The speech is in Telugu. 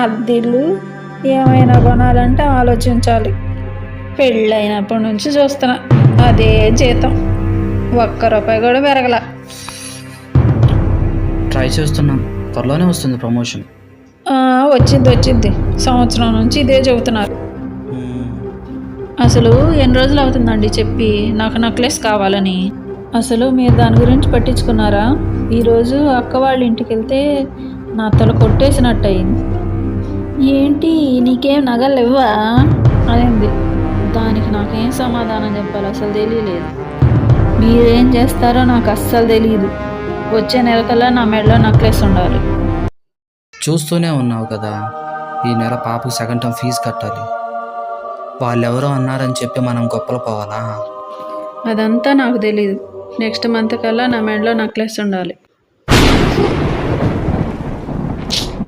అద్దిల్లు ఏమైనా కొనాలంటే ఆలోచించాలి. పెళ్ళైనప్పటి నుంచి చూస్తున్నా అదే జీతం, ₹1 కూడా పెరగల. ట్రై చేస్తున్నాను, త్వరలోనే వస్తుంది ప్రమోషన్. వచ్చింది. సంవత్సరం నుంచి ఇదే చెబుతున్నారు. అసలు ఎన్ని రోజులు అవుతుందండి చెప్పి నాకు నెక్లెస్ కావాలని? అసలు మీరు దాని గురించి పట్టించుకున్నారా? ఈరోజు అక్క వాళ్ళ ఇంటికి వెళ్తే నా తల కొట్టేసినట్టు అయింది. ఏంటి నీకేం నగలు ఇవ్వా అనింది. దానికి నాకేం సమాధానం చెప్పాలి అసలు తెలియలేదు. మీరేం చేస్తారో నాకు అస్సలు తెలియదు. వచ్చే నెలకల్లా నా మెడలో నెక్లెస్ ఉండాలి. చూస్తూనే ఉన్నావు కదా, ఈ నెల పాపకు సెకండ్ టర్మ్ ఫీజు కట్టాలి. వాళ్ళెవరో అన్నారని చెప్పి మనం గొప్పలు పోవాలా? అదంతా నాకు తెలీదు. నెక్స్ట్ మంత్ కల్లా నా మెడలో నెక్లెస్ ఉండాలి.